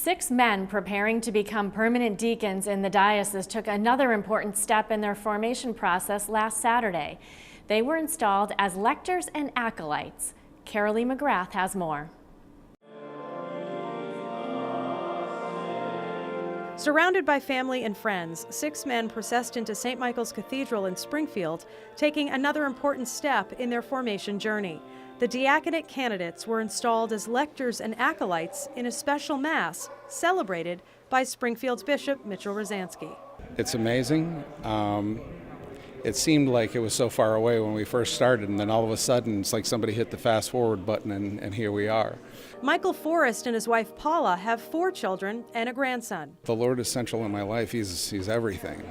6 men preparing to become permanent deacons in the diocese took another important step in their formation process last Saturday. They were installed as lectors and acolytes. CAROLEE McGrath has more. Surrounded by family and friends, 6 men processed into St. Michael's Cathedral in Springfield, taking another important step in their formation journey. The diaconate candidates were installed as lectors and acolytes in a special mass celebrated by Springfield's Bishop Mitchell Rosansky. It's amazing. It seemed like it was so far away when we first started, and then all of a sudden it's like somebody hit the fast forward button and here we are. Michael Forrest and his wife Paula have 4 children and a grandson. The Lord is central in my life. He's everything.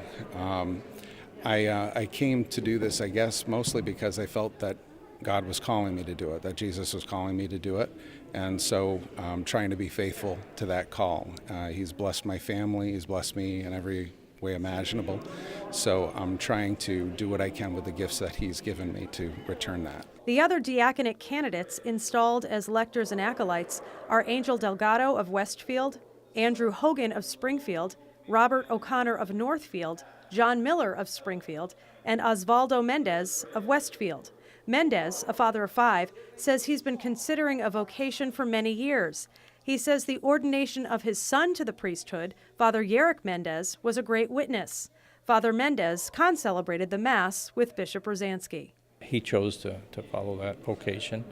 I came to do this, I guess, mostly because I felt that God was calling me to do it, that Jesus was calling me to do it, and so I'm trying to be faithful to that call. He's blessed my family, he's blessed me in every way imaginable, so I'm trying to do what I can with the gifts that he's given me to return that. The other diaconate candidates installed as lectors and acolytes are Angel Delgado of Westfield, Andrew Hogan of Springfield, Robert O'Connor of Northfield, John Miller of Springfield, and Osvaldo Mendez of Westfield. Mendez, a father of 5, says he's been considering a vocation for many years. He says the ordination of his son to the priesthood, Father Yerrick Mendez, was a great witness. Father Mendez concelebrated the Mass with Bishop Rosansky. He chose to follow that vocation,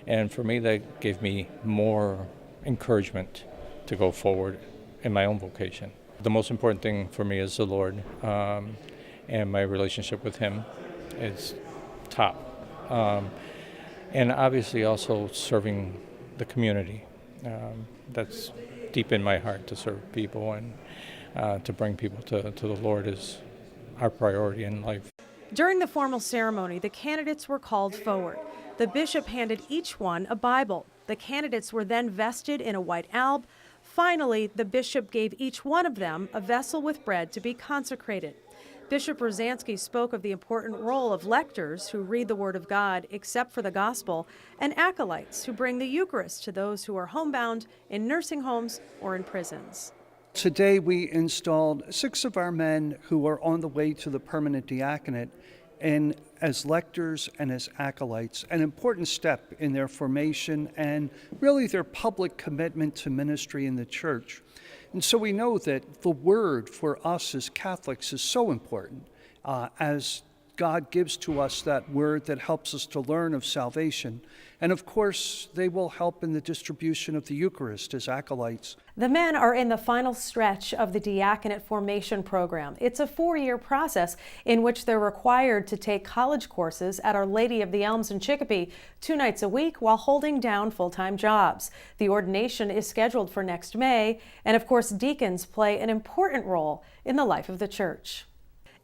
and for me that gave me more encouragement to go forward in my own vocation. The most important thing for me is the Lord, and my relationship with Him is top. And obviously also serving the community. That's deep in my heart, to serve people and to bring people to the Lord is our priority in life. During the formal ceremony, the candidates were called forward. The bishop handed each one a Bible. The candidates were then vested in a white alb. Finally, the bishop gave each one of them a vessel with bread to be consecrated. Bishop Rosansky spoke of the important role of lectors who read the Word of God except for the Gospel, and acolytes who bring the Eucharist to those who are homebound in nursing homes or in prisons. Today we installed 6 of our men who are on the way to the permanent diaconate and as lectors and as acolytes, an important step in their formation and really their public commitment to ministry in the church. And so we know that the Word for us as Catholics is so important as God gives to us that Word that helps us to learn of salvation. And of course, they will help in the distribution of the Eucharist as acolytes. The men are in the final stretch of the diaconate formation program. It's a 4-year process in which they're required to take college courses at Our Lady of the Elms in Chicopee 2 nights a week while holding down full-time jobs. The ordination is scheduled for next May, and of course, deacons play an important role in the life of the church.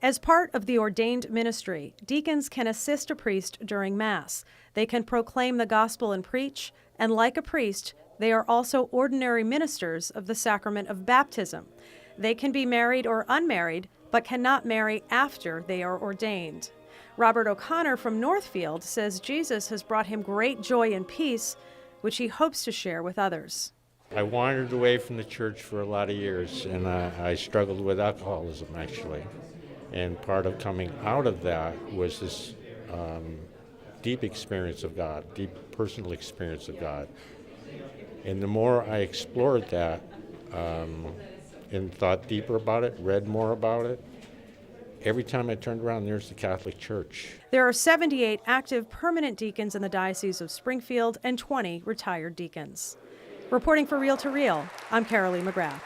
As part of the ordained ministry, deacons can assist a priest during Mass. They can proclaim the gospel and preach, and like a priest, they are also ordinary ministers of the sacrament of baptism. They can be married or unmarried, but cannot marry after they are ordained. Robert O'Connor from Northfield says Jesus has brought him great joy and peace, which he hopes to share with others. I wandered away from the church for a lot of years, and I struggled with alcoholism, actually. And part of coming out of that was this deep experience of God, deep personal experience of God. And the more I explored that and thought deeper about it, read more about it, every time I turned around, there's the Catholic Church. There are 78 active permanent deacons in the Diocese of Springfield and 20 retired deacons. Reporting for Reel to Reel, I'm CAROLEE McGrath.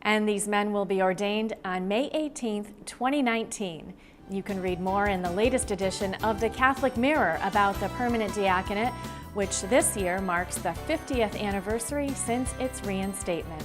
And these men will be ordained on May 18th, 2019. You can read more in the latest edition of the Catholic Mirror about the permanent diaconate, which this year marks the 50th anniversary since its reinstatement.